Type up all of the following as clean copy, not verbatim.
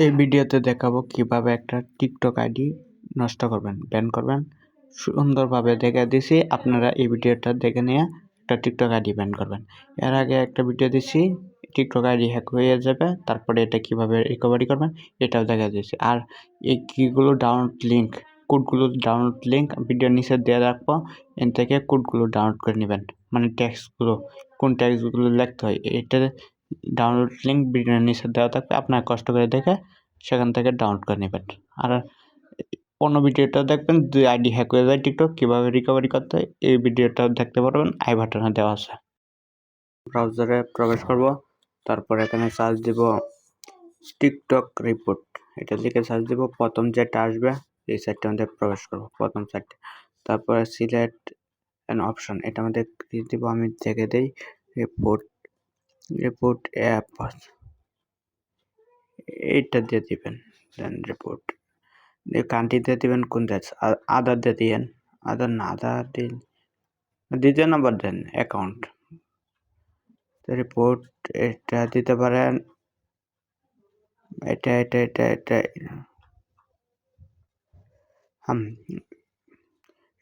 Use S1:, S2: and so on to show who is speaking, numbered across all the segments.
S1: এই ভিডিওতে দেখাবো কিভাবে একটা টিকটক আইডি নষ্ট করবেন, ব্যান করবেন। সুন্দরভাবে দেখে দিছি, আপনারা এই ভিডিওটা দেখে নিয়ে একটা টিকটক আইডি ব্যান করবেন। এর আগে একটা ভিডিও দিছি টিকটক আইডি হ্যাক হয়ে যাবে, তারপরে এটা কিভাবে রিকভারি করবেন এটাও দেখা দিয়েছি। আর এই কিগুলো ডাউনলোড লিঙ্ক, কোডগুলো ডাউনলোড লিঙ্ক ভিডিওর নিচে দিয়ে রাখবো, এর থেকে কোডগুলো ডাউনলোড করে নেবেন। মানে টেক্সটগুলো, কোন টেক্সটগুলো লিখতে হয় এটা ডাউনলোড লিঙ্ক ভিডিওর নিচে দেওয়া থাকবে, আপনার কষ্ট করে দেখে সেখান থেকে ডাউনলোড করে নেবেন। আর অন্য ভিডিওটা দেখবেন, দুই আইডি হ্যাক হয়ে যায় টিকটক, কীভাবে রিকভারি করতে হয় এই ভিডিওটা দেখতে পারবেন, আই বাটনে দেওয়া আছে। ব্রাউজারে প্রবেশ করব, তারপর এখানে সার্চ দিব টিকটক রিপোর্ট, এটা লিখে সার্চ দিব। প্রথম যেটা আসবে এই সাইটটার মধ্যে প্রবেশ করব, প্রথম সাইটে। তারপরে সিলেক্ট অ্যান অপশন, এটা মধ্যে ক্লিক দিব। আমি দেখে দেই রিপোর্ট অ্যাপ, এইটা দিয়ে দিবেন। দেন রিপোর্ট কান্ট্রি দিয়ে দিবেন কোন দেশ, আদার দিয়ে দিয়েন, আদার না আদার দিন দ্বিতীয় নাম্বার দেন অ্যাকাউন্ট রিপোর্ট, এটা দিতে পারেন। এটা এটা এটা এটা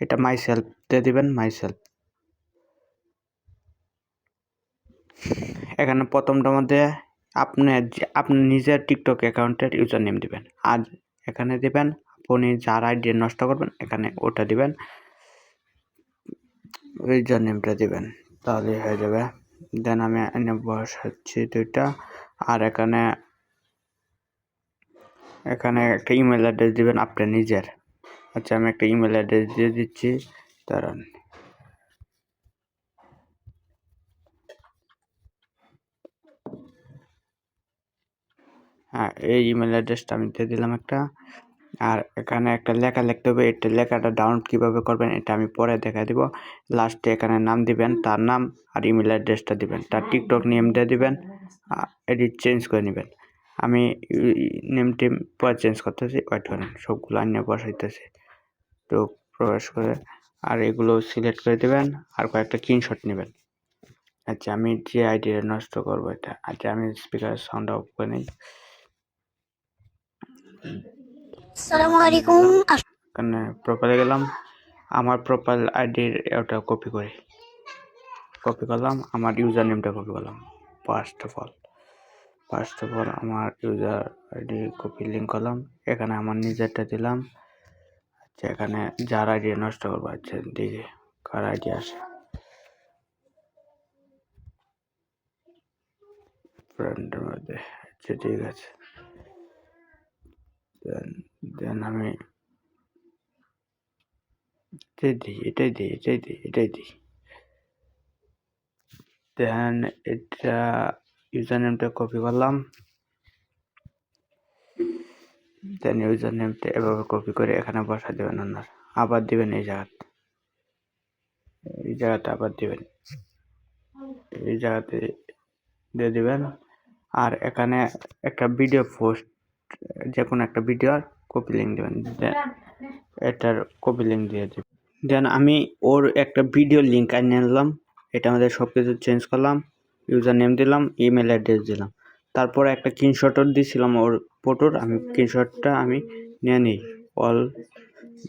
S1: এটা মাই সেলফ দিয়ে দিবেন, মাই সেলফ। এখানে প্রথমটার মধ্যে আপনি নিজের টিকটক অ্যাকাউন্টের ইউজার নেম দিবেন, আর এখানে দিবেন আপনি যার আইডি নষ্ট করবেন এখানে ওটা দিবেন, ইউজার নেমটা দিবেন, তাহলে হয়ে যাবে। দেন আমি এনে বসাচ্ছি দুইটা, আর এখানে একটা ইমেল অ্যাড্রেস দিবেন আপনার নিজের। আচ্ছা, আমি একটা ইমেল অ্যাড্রেস দিয়ে দিচ্ছি, দাঁড়ান। হ্যাঁ, এই ইমেল অ্যাড্রেসটা আমি দিয়ে দিলাম একটা। আর এখানে একটা লেখা লিখতে হবে, এটা লেখাটা ডাউনলোড কীভাবে করবেন এটা আমি পরে দেখা দিব। লাস্টে এখানে নাম দিবেন, তার নাম আর ইমেল অ্যাড্রেসটা দিবেন, তার টিকটক নেম দিয়ে দিবেন, এডিট চেঞ্জ করে নেবেন। আমি নেম টেম পরে চেঞ্জ করতেছি, ওয়েট করেন, সবগুলো আনিয়ে বসাইতেছি। তো প্রবেশ করে আর এগুলো সিলেক্ট করে দেবেন, আর কয়েকটা স্ক্রিনশট নেবেন। আচ্ছা, আমি যে আইডিটা নষ্ট করবো এটা, আচ্ছা আমি স্পিকারের সাউন্ড অফ করে নিই। আসসালামু আলাইকুম। এখানে প্রোফাইলে গেলাম, আমার প্রোফাইল আইডির ওটা কপি করলাম, আমার ইউজার নেমটা কপি করলাম। ফার্স্ট অফ অল আমার ইউজার আইডি কপি লিঙ্ক করলাম, এখানে আমার নিজেরটা দিলাম। আচ্ছা, এখানে যার আইডি নষ্ট করবো, আচ্ছা দেখি কার আইডি আসে, ফ্রেন্ডের মধ্যে। আচ্ছা ঠিক আছে, দেন আমি এটাই দিই। দেন এটা ইউজার নেমটা কপি করলাম, দেন ইউজার নেমটা এভাবে কপি করে এখানে বসা দেবেন, ওনার আবার দিবেন এই জায়গাতে আবার দিবেন, এই জায়গাতে দিয়ে দিবেন। আর এখানে একটা ভিডিও পোস্ট, যে কোনো একটা ভিডিওর কপি লিঙ্ক দেবেন, দেন এটার কপি লিঙ্ক দিয়ে দেবেন। দেন আমি ওর একটা ভিডিও লিঙ্ক আনিয়ে নিলাম, এটা আমাদের সব কিছু চেঞ্জ করলাম, ইউজার নেম দিলাম, ইমেল অ্যাড্রেস দিলাম, তারপরে একটা স্ক্রিনশটও দিয়েছিলাম ওর ফটোর, আমি স্ক্রিনশটটা আমি নিয়ে নিই অল।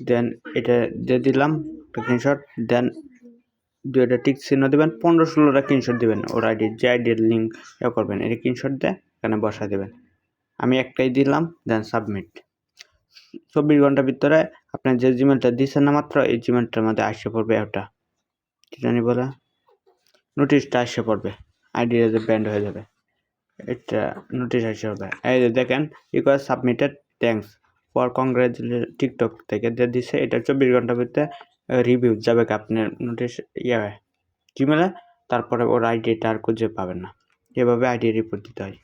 S1: দেন এটা দিয়ে দিলাম স্ক্রিনশট, দেন দুইটা টিক চিহ্ন দেবেন, 15-16টা স্ক্রিনশট দেবেন ওর আইডির, যে আইডির লিঙ্ক করবেন এটা স্ক্রিনশট দিয়ে এখানে বসা দেবেন। আমি একটাই দিলাম, দেন সাবমিট। 24 ঘন্টার ভিতরে আপনার যে জিমেলটা দিচ্ছেন না মাত্র, এই জিমেলটার মধ্যে আসে পড়বে ওটা কি জানি বলে, নোটিশটা আসে পড়বে, আইডি ব্যান্ড হয়ে যাবে, এটা নোটিশ আসে পড়বে। এই যে দেখেন, request submitted, thanks for congratulation, TikTok থেকে যে দিচ্ছে, এটা 24 ঘন্টার ভিতরে রিভিউ যাবে আপনার নোটিশ জিমেলে, তারপরে ওর আইডিটা আর খুঁজে পাবেন না। এভাবে আইডি রিপোর্ট দিতে হয়।